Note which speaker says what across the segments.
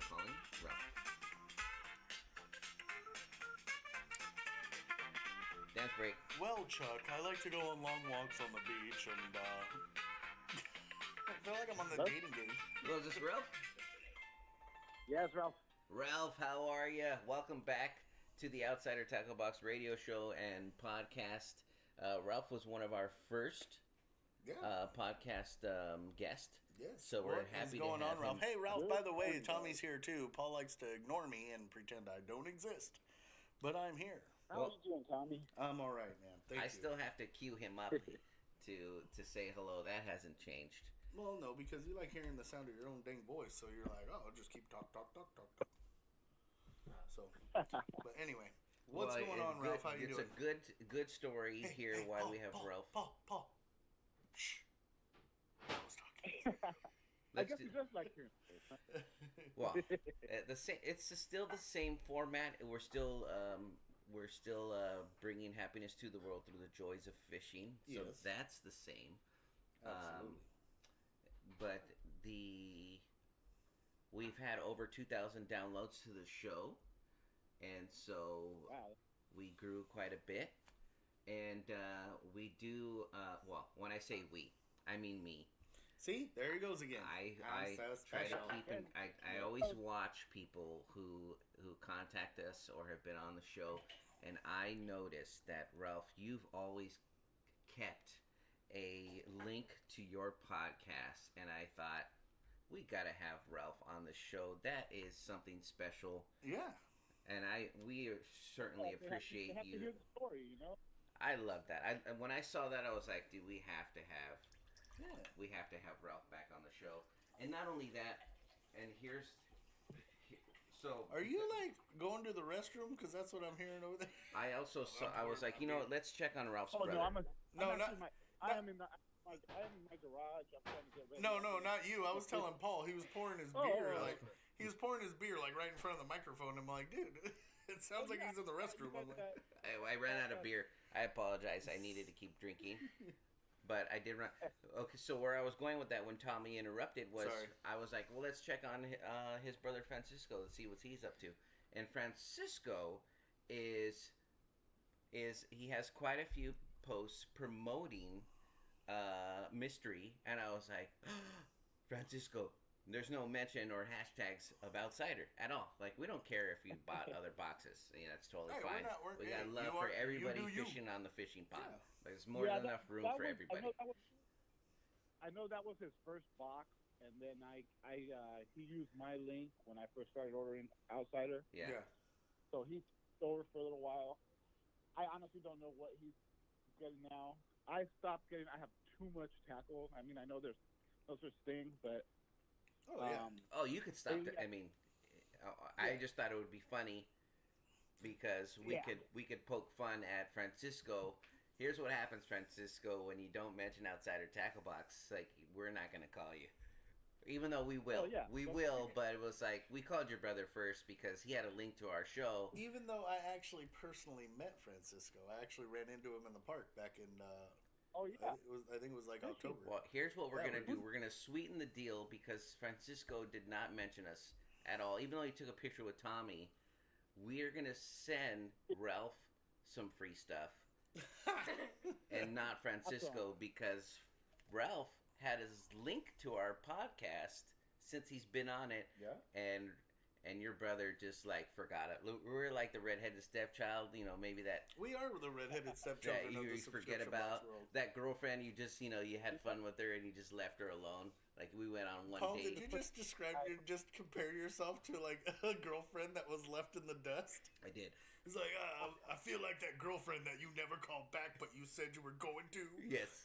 Speaker 1: calling Ralph. Dance break.
Speaker 2: Well, Chuck, I like to go on long walks on the beach, and I feel like I'm on the dating game.
Speaker 1: Hello, is this Ralph?
Speaker 3: Yes, Ralph.
Speaker 1: Ralph, how are you? Welcome back to the Outsider Tackle Box radio show and podcast. Ralph was one of our first podcast guest.
Speaker 2: Yes.
Speaker 1: So we're happy
Speaker 2: What's going
Speaker 1: to have
Speaker 2: on, Ralph?
Speaker 1: him.
Speaker 2: Hey, Ralph, by the way, Tommy's here too. Paul likes to ignore me and pretend I don't exist. But I'm here.
Speaker 3: How are you doing, Tommy?
Speaker 2: I'm all right, man. Thank you.
Speaker 1: I still have to cue him up to say hello. That hasn't changed.
Speaker 2: Well, no, because you like hearing the sound of your own dang voice, so you're like, oh, I'll just keep talk. So, but anyway, what's going on, Ralph? How you doing?
Speaker 1: It's a good story here. Why
Speaker 2: Paul,
Speaker 1: we have Ralph.
Speaker 2: Paul. Shh. I was talking.
Speaker 3: I guess you just like hearing.
Speaker 1: Well, the same. It's still the same format. We're still bringing happiness to the world through the joys of fishing. So
Speaker 2: Yes.
Speaker 1: that's the same.
Speaker 2: Absolutely.
Speaker 1: But we've had over 2,000 downloads to the show, and so
Speaker 3: Wow.
Speaker 1: we grew quite a bit. And we do when I say we, I mean me.
Speaker 2: See, there he goes again.
Speaker 1: I try to keep in. I always watch people who contact us or have been on the show, and I noticed that, Ralph, you've always kept a link to your podcast, and I thought we gotta have Ralph on the show. That is something special.
Speaker 2: Yeah.
Speaker 1: And we certainly appreciate
Speaker 3: you. Have
Speaker 1: you.
Speaker 3: to hear the story, you know.
Speaker 1: I love that. When I saw that, I was like, dude, we have to have Ralph back on the show. And not only that, and so
Speaker 2: Are you like going to the restroom? Because that's what I'm hearing over there.
Speaker 1: I also saw. I was like, you know what? Let's check on Ralph's
Speaker 3: Oh
Speaker 1: brother.
Speaker 3: I am in my garage. I'm trying to get ready.
Speaker 2: No, not you. I was telling Paul. He was pouring his beer right in front of the microphone. I'm like, dude, it sounds like he's in the restroom. I'm like,
Speaker 1: I ran out of beer. I apologize. I needed to keep drinking. But I did run. Okay, so where I was going with that when Tommy interrupted was,
Speaker 2: Sorry.
Speaker 1: I was like, well, let's check on his brother Francisco. Let's see what he's up to. And Francisco he has quite a few posts promoting mystery, and I was like, Francisco, there's no mention or hashtags of Outsider at all. Like, we don't care if you bought other boxes. That's totally
Speaker 2: Hey,
Speaker 1: fine. We got love for everybody fishing on the fishing pond.
Speaker 2: Yeah.
Speaker 1: There's more than enough room for everybody.
Speaker 3: I know that was his first box, and then he used my link when I first started ordering Outsider.
Speaker 1: Yeah.
Speaker 3: So he over for a little while. I honestly don't know what he's getting now. I stopped getting. I have too much tackle. I mean, I know there's no such thing, but.
Speaker 2: oh yeah.
Speaker 1: You could stop. I mean, I just thought it would be funny because we could poke fun at Francisco. Here's what happens, Francisco, when you don't mention Outsider Tackle Box. Like, we're not going to call you. Even though we will. We will, but it was like, we called your brother first because he had a link to our show.
Speaker 2: Even though I actually personally met Francisco, I actually ran into him in the park back in.
Speaker 3: Oh yeah.
Speaker 2: I think it was like October.
Speaker 1: Well, here's what we're going to do. We're going to sweeten the deal because Francisco did not mention us at all. Even though he took a picture with Tommy, we're going to send Ralph some free stuff. And not Francisco, because Ralph had his link to our podcast since he's been on it.
Speaker 2: Yeah.
Speaker 1: And your brother just like forgot it. We're like the redheaded stepchild, maybe that.
Speaker 2: We are the redheaded stepchildren
Speaker 1: That
Speaker 2: of the
Speaker 1: you forget
Speaker 2: subscription box
Speaker 1: about
Speaker 2: world.
Speaker 1: that girlfriend. You just you had fun with her and you just left her alone. Like, we went on one
Speaker 2: Paul,
Speaker 1: date.
Speaker 2: did you just compare yourself to like a girlfriend that was left in the dust?
Speaker 1: I did.
Speaker 2: It's like, I feel like that girlfriend that you never called back, but you said you were going to.
Speaker 1: Yes.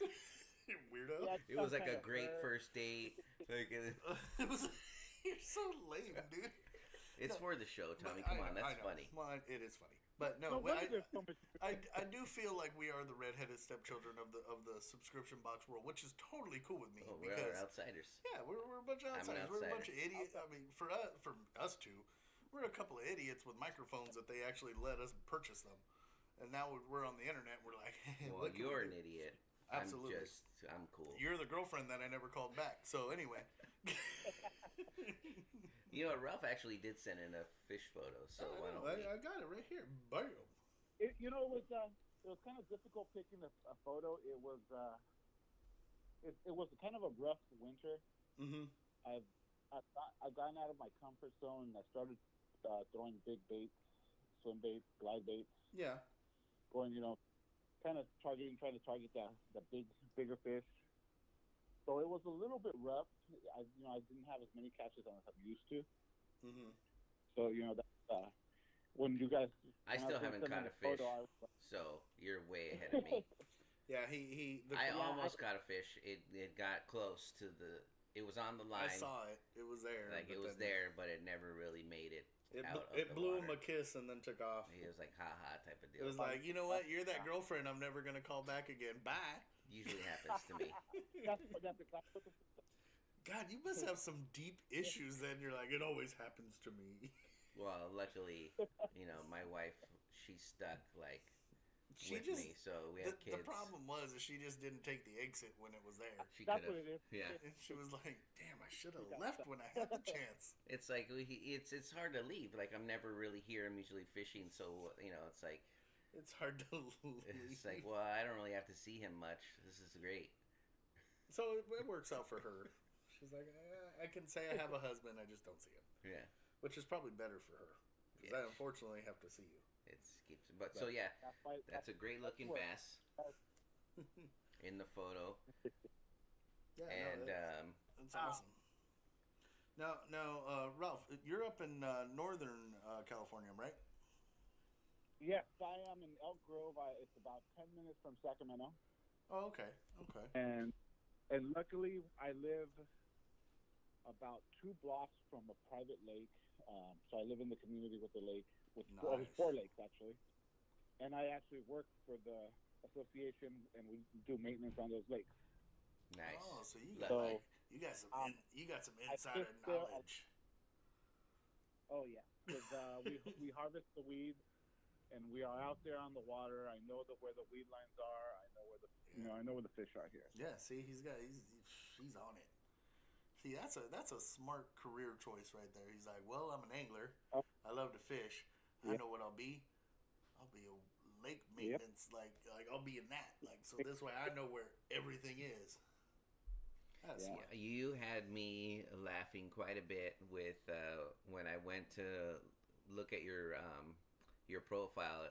Speaker 2: Weirdo.
Speaker 3: Yeah,
Speaker 1: It was like a great first date. Like,
Speaker 2: It was. You're so lame, dude.
Speaker 1: it's for the show, Tommy.
Speaker 2: But
Speaker 1: Come
Speaker 2: I
Speaker 1: on,
Speaker 2: know,
Speaker 1: that's
Speaker 2: I know.
Speaker 1: funny.
Speaker 2: Well, it is funny, but no,
Speaker 3: No wonder there's so much.
Speaker 2: I do feel like we are the redheaded stepchildren of the subscription box world, which is totally cool with me.
Speaker 1: Oh, we're
Speaker 2: because
Speaker 1: outsiders.
Speaker 2: yeah, we're a bunch of
Speaker 1: I'm an
Speaker 2: outsiders. We're a bunch of
Speaker 1: outsider.
Speaker 2: idiots. I mean, for us two, we're a couple of idiots with microphones that they actually let us purchase them, and now we're on the internet. And we're like,
Speaker 1: Well,
Speaker 2: what can
Speaker 1: you're
Speaker 2: we
Speaker 1: an
Speaker 2: do?
Speaker 1: idiot.
Speaker 2: Absolutely.
Speaker 1: I'm cool.
Speaker 2: You're the girlfriend that I never called back. So anyway,
Speaker 1: You know, Ralph actually did send in a fish photo, so why don't we?
Speaker 2: I got it right here. Bam.
Speaker 3: It was kind of difficult picking a photo. It was kind of a rough winter.
Speaker 2: Mm-hmm.
Speaker 3: I've gotten out of my comfort zone. And I started throwing big baits, swim baits, glide baits.
Speaker 2: Yeah.
Speaker 3: Going, trying to target the bigger fish. So it was a little bit rough. I didn't have as many catches as I'm used to.
Speaker 2: Mm-hmm.
Speaker 3: So when you guys,
Speaker 1: I still haven't caught a fish, so you're way ahead of me.
Speaker 2: Yeah,
Speaker 1: I almost caught a fish. It got close to the. It was on the line.
Speaker 2: I saw it. It was there.
Speaker 1: Like it was there, but it never really made it.
Speaker 2: It blew him a kiss and then took off.
Speaker 1: He was like, "Ha type of deal.
Speaker 2: It was like, you know what? You're that girlfriend I'm never gonna call back again. Bye.
Speaker 1: Usually happens to me.
Speaker 2: God, you must have some deep issues. Then you're like, it always happens to me.
Speaker 1: Well, luckily, my wife, she's stuck like with me, so we have kids.
Speaker 2: The problem was she just didn't take the exit when it was there.
Speaker 1: She could have.
Speaker 2: Yeah. And she was like, "Damn, I should have left when I had the chance."
Speaker 1: It's like it's hard to leave. Like I'm never really here. I'm usually fishing, so it's like
Speaker 2: it's hard to leave.
Speaker 1: It's like, well, I don't really have to see him much. This is great.
Speaker 2: So it works out for her. She's like, I can say I have a husband, I just don't see him.
Speaker 1: Yeah.
Speaker 2: Which is probably better for her because I unfortunately have to see you.
Speaker 1: So yeah, that's a great looking bass in the photo.
Speaker 2: Yeah,
Speaker 1: and
Speaker 2: that's awesome. Now, Ralph, you're up in northern California, right?
Speaker 3: Yes, I am in Elk Grove. It's about 10 minutes from Sacramento.
Speaker 2: Oh, okay.
Speaker 3: And luckily, I live about 2 blocks from a private lake. So I live in the community with the lake, with
Speaker 2: nice.
Speaker 3: 4 lakes actually. And I actually work for the association, and we do maintenance on those lakes.
Speaker 1: Nice.
Speaker 2: Oh, so you got some insider knowledge.
Speaker 3: Oh yeah, because we harvest the weeds, and we are out there on the water. I know where the weed lines are. I know where I know where the fish are here.
Speaker 2: Yeah, see, he's on it. See, that's a smart career choice right there. He's like, well, I'm an angler. I love to fish. I know what I'll be. I'll be a lake maintenance, like I'll be in that. Like, so this way I know where everything is. That's smart.
Speaker 1: You had me laughing quite a bit with when I went to look at your profile.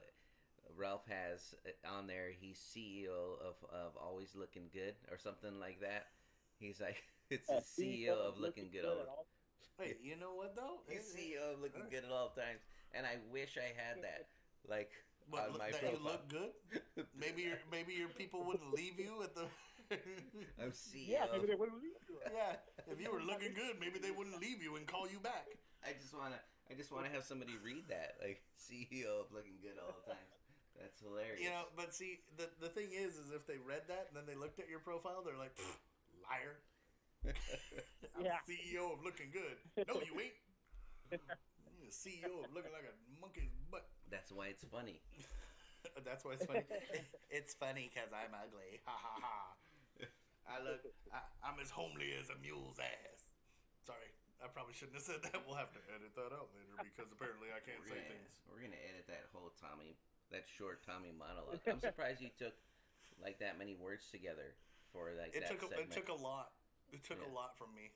Speaker 1: Ralph has on there, he's CEO of Always Looking Good or something like that. He's like, it's the CEO of Looking Good all.
Speaker 2: Wait, you know what though?
Speaker 1: He's CEO of Looking Good at all times, and I wish I had that. Like on my
Speaker 2: that
Speaker 1: profile.
Speaker 2: You look good. Maybe your people wouldn't leave you at the.
Speaker 1: I'm CEO.
Speaker 3: Yeah, maybe they wouldn't leave you.
Speaker 2: Yeah, if you were looking good, maybe they wouldn't leave you and call you back.
Speaker 1: I just wanna have somebody read that, like CEO of Looking Good all the time. That's hilarious.
Speaker 2: But see, the thing is if they read that and then they looked at your profile, they're like, liar. I'm CEO of Looking Good. No, you ain't. You're the CEO of Looking Like a Monkey's Butt.
Speaker 1: That's why it's funny.
Speaker 2: That's why it's funny. It's funny because I'm ugly. Ha ha ha. I'm as homely as a mule's ass. Sorry, I probably shouldn't have said that. We'll have to edit that out later because apparently I can't say things.
Speaker 1: We're gonna edit that whole that short Tommy monologue. I'm surprised you took like that many words together for like that segment.
Speaker 2: It took a lot. It took a lot from me,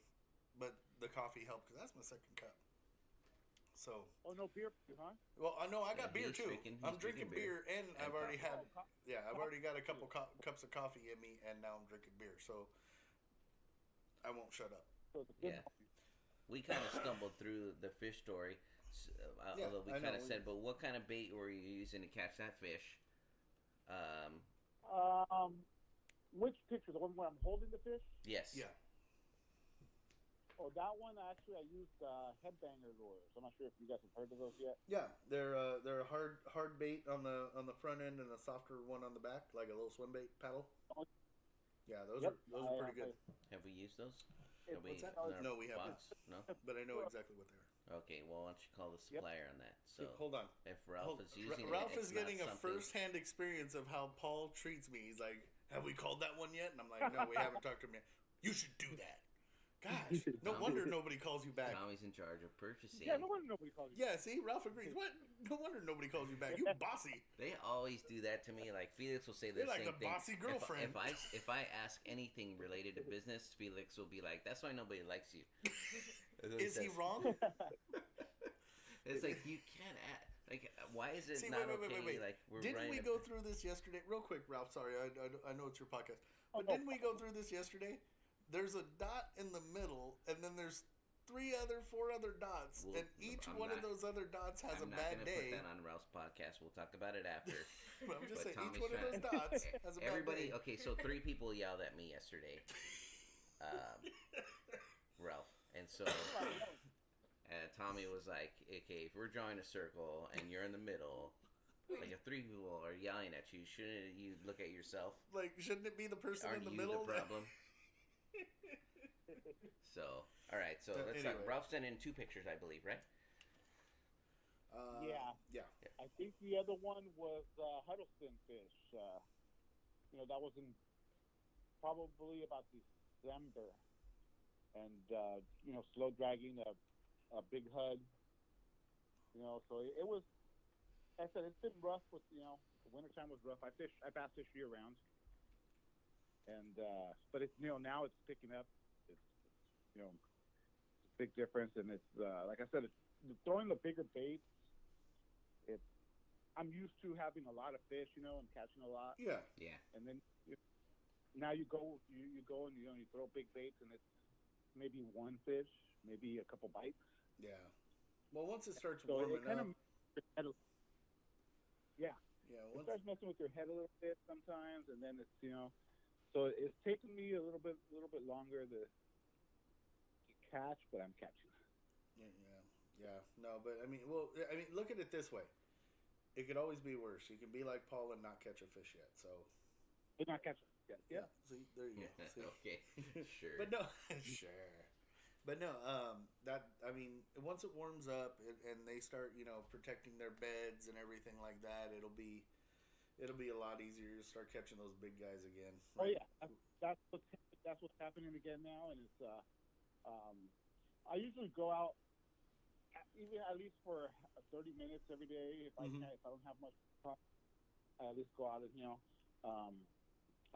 Speaker 2: but the coffee helped because that's my second cup. So.
Speaker 3: Oh, no beer, huh?
Speaker 2: Well, I know I got beer too. I'm drinking beer, and I've already had. Yeah, I've already got a couple cups of coffee in me, and now I'm drinking beer. So I won't shut up.
Speaker 1: Yeah, we kind of stumbled through the fish story, although we kind of said, but what kind of bait were you using to catch that fish?
Speaker 3: Which picture? The one where I'm holding the fish?
Speaker 1: Yes.
Speaker 2: Yeah.
Speaker 3: Oh, that one actually I used headbanger lures. I'm not sure if you guys have heard of those yet.
Speaker 2: Yeah, they're a hard bait on the front end and a softer one on the back, like a little swim bait paddle. Yeah, those are pretty good.
Speaker 1: Have we used those?
Speaker 2: No, we haven't.
Speaker 1: No,
Speaker 2: but I know exactly what they are.
Speaker 1: Okay, well, why don't you call the supplier on that? So
Speaker 2: hold on.
Speaker 1: If Ralph is using
Speaker 2: Ralph
Speaker 1: it,
Speaker 2: is getting a first-hand experience of how Paul treats me. He's like, "Have we called that one yet?" And I'm like, "No, we haven't talked to him yet." You should do that. Gosh, no wonder nobody calls you back.
Speaker 1: Tommy's in charge of purchasing.
Speaker 3: Yeah, no wonder nobody calls you.
Speaker 2: Yeah, see, Ralph agrees. What? No wonder nobody calls you back. You bossy.
Speaker 1: They always do that to me. Like Felix will say the
Speaker 2: You're like
Speaker 1: same
Speaker 2: the
Speaker 1: thing.
Speaker 2: bossy girlfriend.
Speaker 1: If I ask anything related to business, Felix will be like, "That's why nobody likes you."
Speaker 2: Is he wrong?
Speaker 1: It's like you can't ask. Like, why is it
Speaker 2: See,
Speaker 1: not
Speaker 2: wait.
Speaker 1: okay? Like,
Speaker 2: didn't we go through this yesterday? Real quick, Ralph. Sorry, I know it's your podcast, but didn't we go through this yesterday? There's a dot in the middle, and then there's 4 other dots, and each one of those other dots has a bad day.
Speaker 1: Put that on Ralph's podcast. We'll talk about it after.
Speaker 2: I'm just saying, each one of those dots has a bad day.
Speaker 1: Okay, so 3 people yelled at me yesterday, Ralph, and so Tommy was like, "Okay, if we're drawing a circle and you're in the middle." Like if 3 people are yelling at you, shouldn't you look at yourself?
Speaker 2: Like, shouldn't it be the person in the middle?
Speaker 1: The problem? So, all right. So let's
Speaker 2: anyway.
Speaker 1: Ralph sent in 2 pictures, I believe, right?
Speaker 2: Yeah.
Speaker 3: I think the other one was Huddleston fish. That was in probably about December, and slow dragging a big hud. So it was. I said it's been rough with the wintertime was rough. I bass fish year round, and but it's now it's picking up. It's a big difference, and it's like I said, it's throwing the bigger baits. I'm used to having a lot of fish, and catching a lot.
Speaker 2: Yeah.
Speaker 3: And then now you go and you throw big baits, and it's maybe 1 fish, maybe a couple bites.
Speaker 2: Yeah. Well, once it starts warming up.
Speaker 3: Yeah. It starts messing with your head a little bit sometimes, and then it's so it's taking me a little bit longer to catch, but I'm catching.
Speaker 2: Yeah. No, but I mean, look at it this way. It could always be worse. You can be like Paul and not catch a fish yet. So.
Speaker 3: You're not catching yet. Yeah.
Speaker 2: See, there you go. See?
Speaker 1: Okay. Sure.
Speaker 2: But no, sure. But no, once it warms up and they start, protecting their beds and everything like that, it'll be a lot easier to start catching those big guys again.
Speaker 3: Right? Oh yeah, that's what's happening again now, and it's I usually go out even at least for 30 minutes every day if I don't have much time. I at least go out and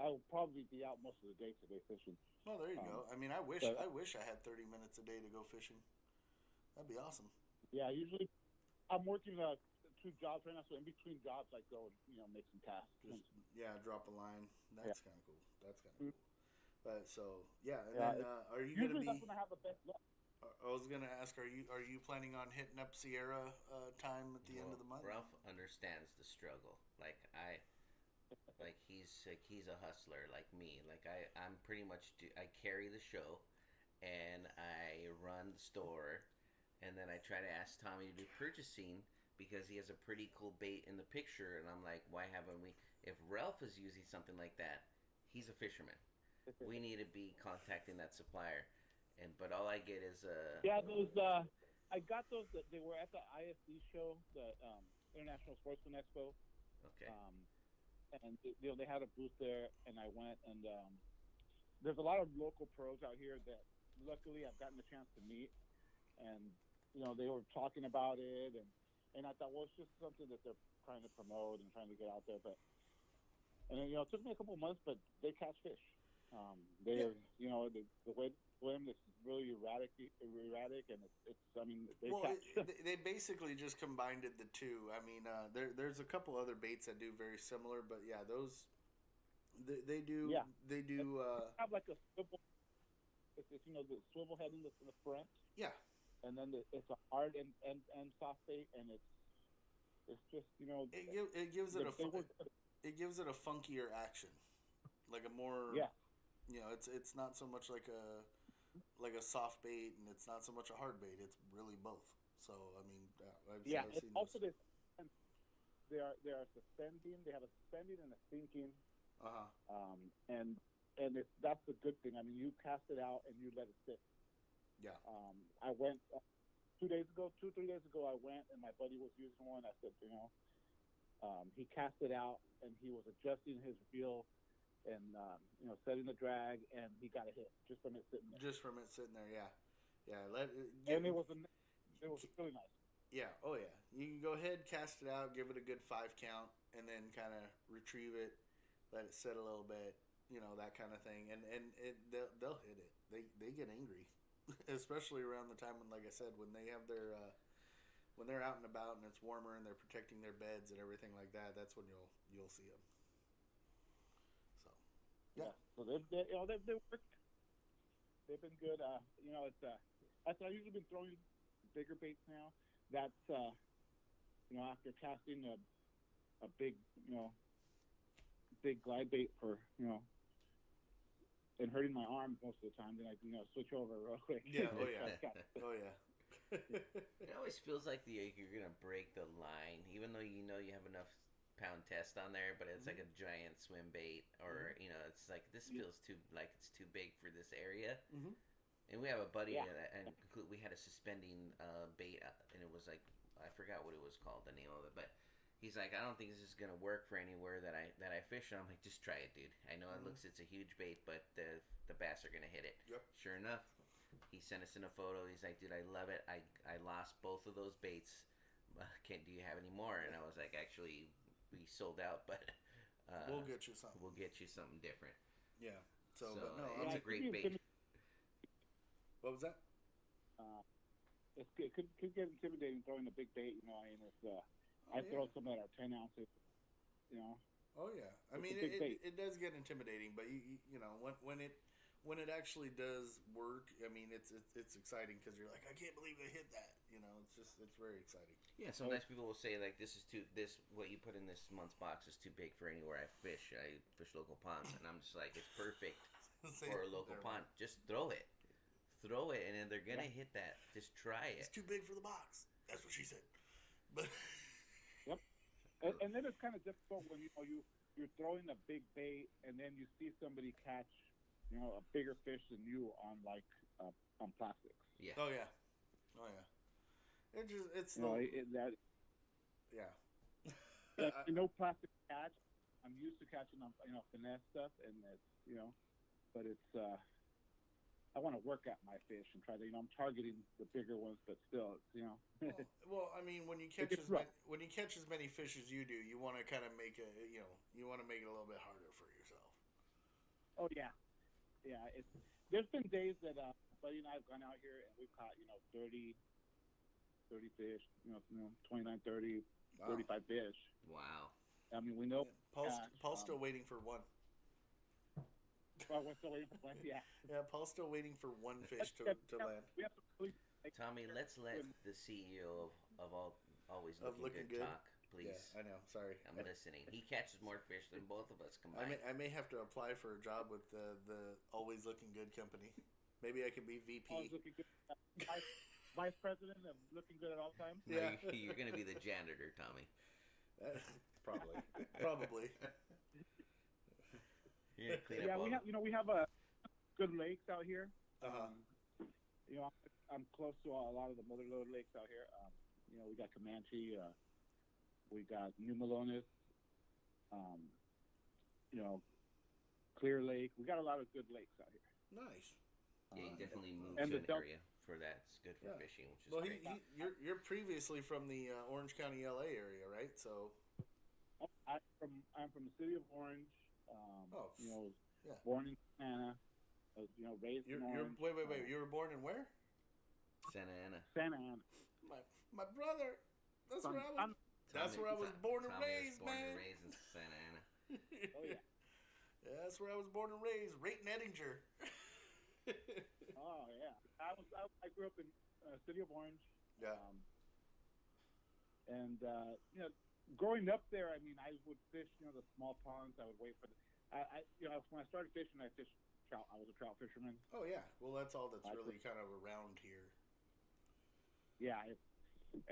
Speaker 3: I'll probably be out most of the day today fishing.
Speaker 2: Oh, there you go. I mean, I wish I had 30 minutes a day to go fishing. That'd be awesome.
Speaker 3: Yeah, usually I'm working 2 jobs right now, so in between jobs I go and make some casts.
Speaker 2: Drop a line. That's kind of cool. Cool. But so then are you
Speaker 3: usually
Speaker 2: gonna be?
Speaker 3: That's when I have the best luck.
Speaker 2: I was gonna ask, are you planning on hitting up Sierra time at the end of the month?
Speaker 1: Ralph understands the struggle. He's a hustler like me. I'm pretty much I carry the show, and I run the store, and then I try to ask Tommy to do purchasing because he has a pretty cool bait in the picture, and I'm like, why haven't we? If Ralph is using something like that, he's a fisherman. We need to be contacting that supplier, but all I get is
Speaker 3: those I got those that they were at the ISD show, the International Sportsman Expo.
Speaker 1: Okay.
Speaker 3: And they had a booth there, and I went, and there's a lot of local pros out here that luckily I've gotten the chance to meet, and they were talking about it, and I thought, well, it's just something that they're trying to promote and trying to get out there, and then it took me a couple months, but they catch fish. They're the way it's really erratic, and
Speaker 2: they basically just combined the 2. I mean, there's a couple other baits that do very similar, but yeah, those they do.
Speaker 3: Yeah.
Speaker 2: They do.
Speaker 3: Have like a swivel. It's the swivel head in the front.
Speaker 2: Yeah.
Speaker 3: And then it's a hard and soft bait, and it's just
Speaker 2: it gives it a funkier action, like a more it's not so much like a soft bait, and it's not so much a hard bait. It's really both. So I mean, I've seen
Speaker 3: also they are suspending. They have a suspending and a sinking. And that's the good thing. I mean, you cast it out and you let it sit.
Speaker 2: Yeah.
Speaker 3: I went 2 days ago, 3 days ago. I went and my buddy was using one. I said, he cast it out and he was adjusting his reel, and setting the drag, and he got a hit just from it sitting there.
Speaker 2: Just from it sitting there, yeah, yeah.
Speaker 3: And it was really nice.
Speaker 2: Yeah, oh yeah. You can go ahead, cast it out, give it a good 5 count, and then kind of retrieve it, let it sit a little bit, that kind of thing, and they'll hit it. They get angry, especially around the time when, like I said, when they have their when they're out and about and it's warmer and they're protecting their beds and everything like that. That's when you'll see them. So
Speaker 3: yeah, so they've worked. They've been good. I've usually been throwing bigger baits now. That's after casting a big big glide bait for and hurting my arms most of the time, then I switch over real quick.
Speaker 2: Yeah, oh yeah, oh yeah.
Speaker 1: It always feels like you're gonna break the line, even though you have enough pound test on there, but it's like a giant swim bait, or it's like this feels it's too big for this area.
Speaker 2: Mm-hmm.
Speaker 1: And we have a buddy and we had a suspending bait, and it was like I forgot what it was called, the name of it, but he's like, I don't think this is gonna work for anywhere that I fish. And I'm like, just try it, dude. I know it's a huge bait, but the bass are gonna hit it.
Speaker 2: Yep.
Speaker 1: Sure enough. He sent us in a photo. He's like, dude, I love it. I lost both of those baits. Do you have any more? And I was like, actually, we sold out, but
Speaker 2: we'll get you something.
Speaker 1: We'll get you something different.
Speaker 2: Yeah. So but no,
Speaker 1: it's a great bait.
Speaker 2: What was that?
Speaker 3: It could get intimidating throwing a big bait. I throw some that are 10 ounces.
Speaker 2: Oh yeah. I mean, it does get intimidating, but when it actually does work, I mean, it's exciting because you're like, I can't believe I hit that. It's very exciting.
Speaker 1: Yeah, sometimes people will say like, what you put in this month's box is too big for anywhere I fish. I fish local ponds, and I'm just like, it's perfect for a local pond. Just throw it, and then they're gonna hit that. Just try it.
Speaker 2: It's too big for the box. That's what she said. But
Speaker 3: yep. And then it's kind of difficult when you're throwing a big bait, and then you see somebody catch a bigger fish than you on on plastics.
Speaker 1: Yeah.
Speaker 2: Oh yeah. Oh yeah. It's
Speaker 3: plastic catch. I'm used to catching on finesse stuff, and it's but it's I want to work at my fish and try to I'm targeting the bigger ones, but still it's
Speaker 2: well, I mean, when you catch as many fish as you do, you want to kind of make it you want to make it a little bit harder for yourself.
Speaker 3: Oh yeah. Yeah, there's been days that Buddy and I have gone out here and we've caught 30 fish, 29, 30, wow. 35 fish.
Speaker 1: Wow.
Speaker 3: I mean, we know.
Speaker 2: Paul's still waiting for one.
Speaker 3: Well, we're still waiting for one. Yeah.
Speaker 2: Yeah, Paul's still waiting for one fish to land.
Speaker 3: We have to
Speaker 1: Tommy, let's let the CEO of Always Looking Good talk. Please.
Speaker 2: Yeah, I know. Sorry,
Speaker 1: I'm listening. He catches more fish than both of us combined.
Speaker 2: I may have to apply for a job with the Always Looking Good company. Maybe I could be VP.
Speaker 3: Always Looking Good. Vice president of Looking Good at all times.
Speaker 1: No, yeah, you're going to be the janitor, Tommy.
Speaker 2: Probably.
Speaker 3: Yeah, we have a good lakes out here. I'm close to a lot of the mother lode lakes out here. We got Comanche. We got New Melones, Clear Lake. We got a lot of good lakes out here.
Speaker 2: Nice.
Speaker 1: Yeah, you definitely moved to an area for that. It's good for fishing, which is great.
Speaker 2: You're previously from the Orange County, LA area, right? So,
Speaker 3: I'm from the city of Orange. Born in Santa Ana. Raised in Orange.
Speaker 2: Wait. You were born in where?
Speaker 1: Santa Ana.
Speaker 3: Santa Ana.
Speaker 2: My brother. That's where I was born and raised, man.
Speaker 1: Born and raised in Santa Ana.
Speaker 3: Oh yeah.
Speaker 2: Yeah, that's where I was born and raised. Rayton Ettinger.
Speaker 3: Oh yeah. I grew up in city of Orange.
Speaker 2: Yeah.
Speaker 3: And growing up there, I mean, I would fish the small ponds. I would wait for when I started fishing, I fished trout. I was a trout fisherman.
Speaker 2: Oh yeah. Well, that's all that's really kind of around here.
Speaker 3: Yeah.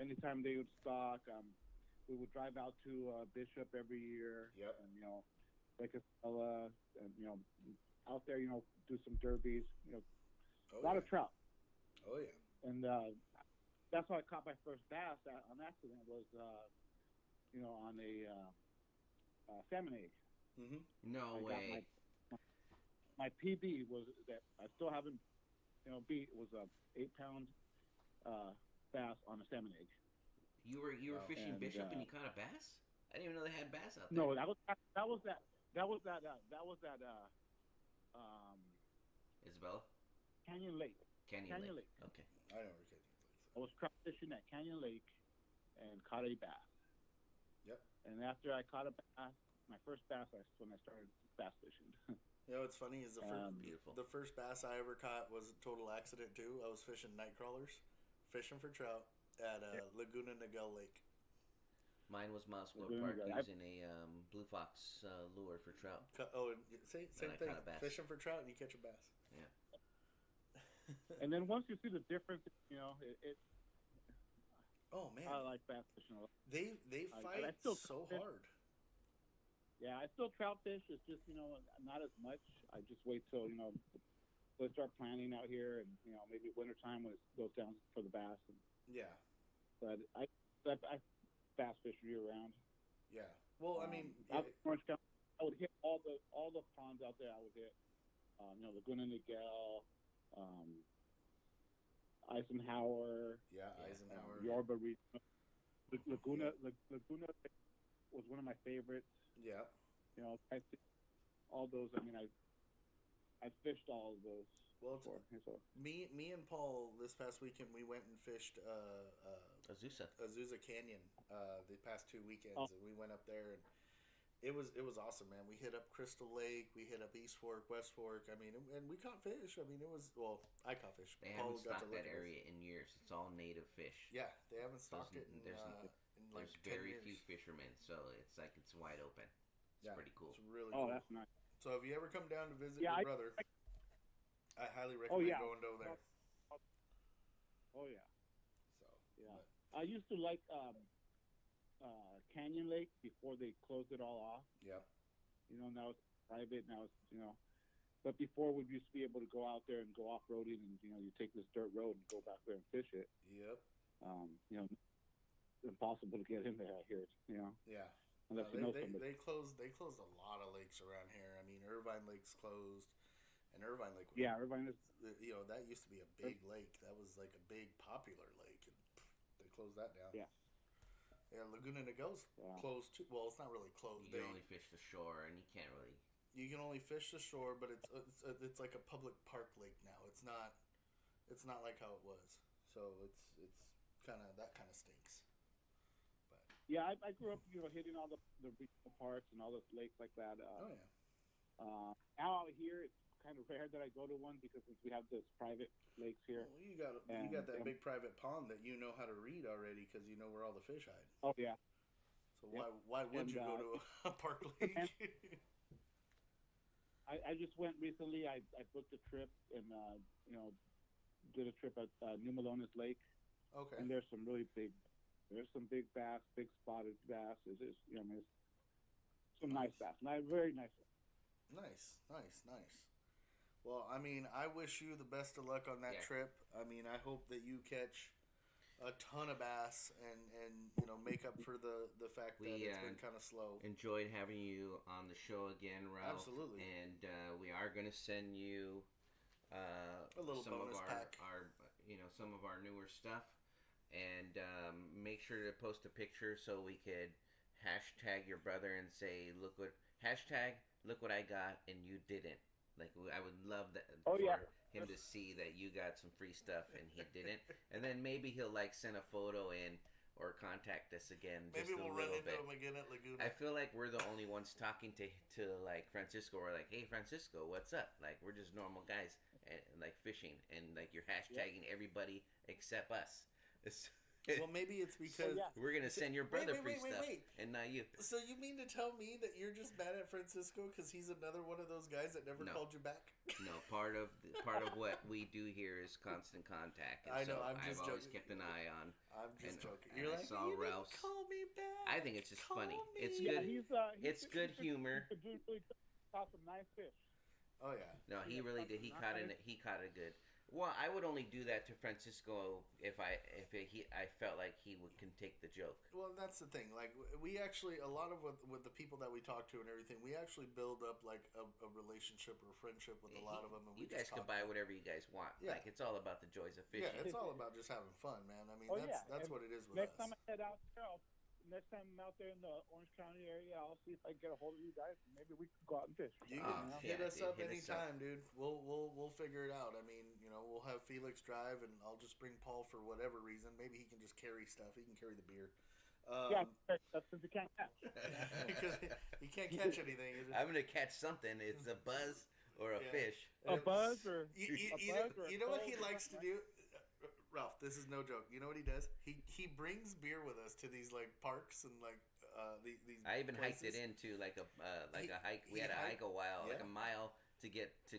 Speaker 3: Anytime they would stock, we would drive out to Bishop every year.
Speaker 2: Yep.
Speaker 3: And Lake Estella, and out there, do some derbies. A lot of trout.
Speaker 2: Oh yeah.
Speaker 3: And that's how I caught my first bass on accident. Was on a salmon egg.
Speaker 1: Mm-hmm. No way.
Speaker 3: my PB was that I still haven't, beat was a 8 pound bass on a salmon egg.
Speaker 1: You were fishing
Speaker 3: And
Speaker 1: Bishop and you caught a bass? I didn't even know they had bass out there.
Speaker 3: no, that was that
Speaker 1: Isabella?
Speaker 3: Canyon Lake.
Speaker 1: Canyon Lake. Okay.
Speaker 2: I know where Canyon Lake.
Speaker 3: I was trout fishing at Canyon Lake and caught a bass.
Speaker 2: Yep.
Speaker 3: And after I caught a bass, my first bass, when I started bass fishing.
Speaker 2: You know what's funny is
Speaker 1: Beautiful.
Speaker 2: the first bass I ever caught was a total accident too. I was fishing night crawlers, fishing for trout at Laguna Niguel Lake.
Speaker 1: Mine was Mousewell
Speaker 3: Laguna
Speaker 1: Park
Speaker 3: Niguel.
Speaker 1: using a Blue Fox lure for trout.
Speaker 2: Same
Speaker 1: I
Speaker 2: thing.
Speaker 1: caught a bass.
Speaker 2: Fishing for trout and you catch a bass.
Speaker 1: Yeah.
Speaker 3: And then once you see the difference, it
Speaker 2: Oh man,
Speaker 3: I like bass fishing a lot.
Speaker 2: they fight
Speaker 3: I still
Speaker 2: so
Speaker 3: fish.
Speaker 2: hard.
Speaker 3: Yeah, I still trout fish. It's just not as much. I just wait till they start planning out here, and maybe wintertime when it goes down for the bass.
Speaker 2: Yeah,
Speaker 3: But I bass fish year round.
Speaker 2: yeah. Well, I mean,
Speaker 3: out in Orange County, I would hit all the ponds out there. I would hit, Laguna Niguel, Eisenhower.
Speaker 2: yeah, Eisenhower.
Speaker 3: Yorba Regional. Laguna was one of my favorites.
Speaker 2: Yeah.
Speaker 3: I think all those. I mean, I fished all of those.
Speaker 2: Well,
Speaker 3: before, so.
Speaker 2: me and Paul this past weekend we went and fished
Speaker 1: Azusa
Speaker 2: Canyon the past 2 weekends,
Speaker 3: Oh.
Speaker 2: and we went up there and it was awesome, man. We hit up Crystal Lake, we hit up East Fork, West Fork. I mean, and we caught fish. I mean, I caught fish.
Speaker 1: They
Speaker 2: Paul
Speaker 1: haven't
Speaker 2: got
Speaker 1: stocked
Speaker 2: to look
Speaker 1: that
Speaker 2: at
Speaker 1: area in years. It's all native fish.
Speaker 2: Yeah, they haven't stocked it in
Speaker 1: There's
Speaker 2: like
Speaker 1: There's
Speaker 2: 10
Speaker 1: very
Speaker 2: years.
Speaker 1: few fishermen, so it's like it's wide open. It's
Speaker 2: Yeah,
Speaker 1: pretty cool.
Speaker 2: It's really
Speaker 3: Oh,
Speaker 2: cool.
Speaker 3: that's nice.
Speaker 2: So if you ever come down to visit
Speaker 3: Yeah,
Speaker 2: your brother, I highly recommend
Speaker 3: yeah.
Speaker 2: going over there.
Speaker 3: Oh yeah.
Speaker 2: So
Speaker 3: Yeah.
Speaker 2: but-
Speaker 3: I used to like Canyon Lake before they closed it all off.
Speaker 2: Yep.
Speaker 3: Now it's private. Now it's but before we used to be able to go out there and go off roading, and you take this dirt road and go back there and fish it.
Speaker 2: Yep.
Speaker 3: Impossible to get in there here.
Speaker 2: Yeah.
Speaker 3: Unless somebody.
Speaker 2: They closed a lot of lakes around here. I mean, Irvine Lake's closed, and Irvine Lake.
Speaker 3: Yeah, Irvine is.
Speaker 2: That used to be a big lake. That was like a big popular lake, and they closed that down.
Speaker 3: Yeah.
Speaker 2: Yeah, Laguna Niguel's closed too. Well, it's not really closed.
Speaker 1: You can only fish the shore, and you can't really.
Speaker 2: You can only fish the shore, but it's like a public park lake now. It's not like how it was. So it's kind of stinks. But
Speaker 3: Yeah, I grew up, hitting all the regional parks and all the lakes like that.
Speaker 2: oh yeah.
Speaker 3: Now out here, it's kind of rare that I go to one because we have this private lakes here.
Speaker 2: Well, you got that big private pond that you know how to read already because you know where all the fish hide.
Speaker 3: Oh yeah.
Speaker 2: So why would you go to a park lake?
Speaker 3: I just went recently. I booked a trip and did a trip at New Melones Lake.
Speaker 2: Okay.
Speaker 3: And there's some big bass, big spotted bass. It's some nice bass, very nice.
Speaker 2: Nice. Well, I mean, I wish you the best of luck on that trip. I mean, I hope that you catch a ton of bass and make up for the fact that it's been kind of slow.
Speaker 1: Enjoyed having you on the show again, Ralph.
Speaker 2: Absolutely.
Speaker 1: And we are going to send you
Speaker 2: a little bonus pack.
Speaker 1: Some of our newer stuff, and make sure to post a picture so we could hashtag your brother and say, look what I got and you didn't. Like, I would love that for him to see that you got some free stuff and he didn't. And then maybe he'll send a photo in or contact us again.
Speaker 2: Maybe we'll run into
Speaker 1: bit.
Speaker 2: him again at Laguna.
Speaker 1: I feel like we're the only ones talking to Francisco. We're like, hey Francisco, what's up? Like, we're just normal guys and fishing, and you're hashtagging everybody except us.
Speaker 2: Well, maybe it's because
Speaker 1: we're gonna send your brother free stuff, and not you.
Speaker 2: So you mean to tell me that you're just mad at Francisco because he's another one of those guys that never called you back?
Speaker 1: No, part of what we do here is constant contact. And
Speaker 2: I know.
Speaker 1: so
Speaker 2: I'm just
Speaker 1: I've always
Speaker 2: joking.
Speaker 1: kept an eye on.
Speaker 2: I'm just joking.
Speaker 1: And
Speaker 2: You're
Speaker 1: I
Speaker 2: like,
Speaker 1: saw
Speaker 2: you
Speaker 1: Ralph's.
Speaker 2: didn't call me back.
Speaker 1: I think it's just funny.
Speaker 2: Me.
Speaker 1: It's good.
Speaker 3: He's
Speaker 1: good humor.
Speaker 3: Really caught some nice fish.
Speaker 2: Oh yeah.
Speaker 1: No, he really did. He caught it good. Well, I would only do that to Francisco if I felt like he can take the joke.
Speaker 2: Well, that's the thing. Like we actually, a lot of with the people that we talk to and everything, we actually build up like a relationship or a friendship with a lot of them. And
Speaker 1: you guys can buy whatever you guys want.
Speaker 2: Yeah.
Speaker 1: Like it's all about the joys of fishing.
Speaker 2: Yeah, it's all about just having fun, man. I mean, that's what it is with
Speaker 3: next
Speaker 2: us.
Speaker 3: Time I head out there, next time I'm out there in the Orange County area, I'll see if I can get a hold of you guys. Maybe we can go out and fish.
Speaker 2: You can hit us up anytime, dude. We'll figure it out. I mean, we'll have Felix drive, and I'll just bring Paul for whatever reason. Maybe he can just carry stuff. He can carry the beer.
Speaker 3: That's since he can't catch.
Speaker 2: Because he can't catch anything.
Speaker 1: I'm gonna catch something. It's a buzz or a fish.
Speaker 3: A buzz or
Speaker 2: you know what he likes to do? Ralph, this is no joke. You know what he does? He brings beer with us to these like parks and like these.
Speaker 1: I even
Speaker 2: places.
Speaker 1: hiked it into like a hike. We had to hike a while, like a mile to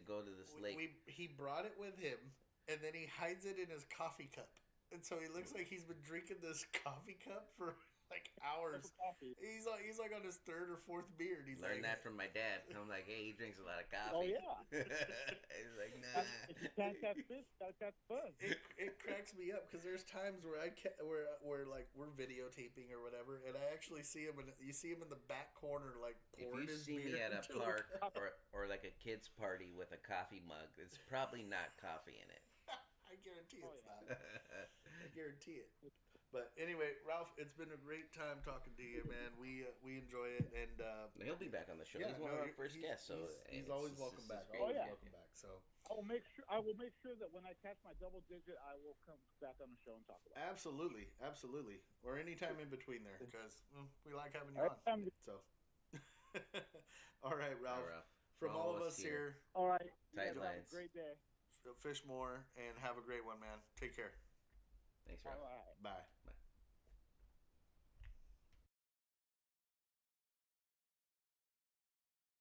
Speaker 1: go to this lake.
Speaker 2: He brought it with him, and then he hides it in his coffee cup, and so he looks like he's been drinking this coffee cup for like hours. He's like on his third or fourth beer. And he's
Speaker 1: learned that from my dad. I'm like, hey, he drinks a lot of coffee.
Speaker 3: Oh yeah.
Speaker 1: He's like, nah.
Speaker 3: If you can't catch fish, gotta catch buzz.
Speaker 2: It cracks me up because there's times where where like we're videotaping or whatever, and I actually see him you see him in the back corner like pouring his beer.
Speaker 1: If you see me at a park or like a kids party with a coffee mug, it's probably not coffee in it.
Speaker 2: I guarantee it's not. I guarantee it. But anyway, Ralph, it's been a great time talking to you, man. We enjoy it, and
Speaker 1: he'll be back on the show. He's one of our first guests, so
Speaker 2: he's always welcome back.
Speaker 3: Always
Speaker 2: welcome back. So
Speaker 3: I will make sure that when I catch my double digit, I will come back on the show and talk about it.
Speaker 2: Absolutely, or anytime in between there, because we like having you on. So, all right, Ralph.
Speaker 1: All right, Ralph.
Speaker 2: From all of us here.
Speaker 3: All right.
Speaker 1: Tight lines.
Speaker 3: Have a great day.
Speaker 2: Fish more and have a great one, man. Take care.
Speaker 1: Thanks, Ralph.
Speaker 3: All right.
Speaker 2: Bye.
Speaker 1: Bye.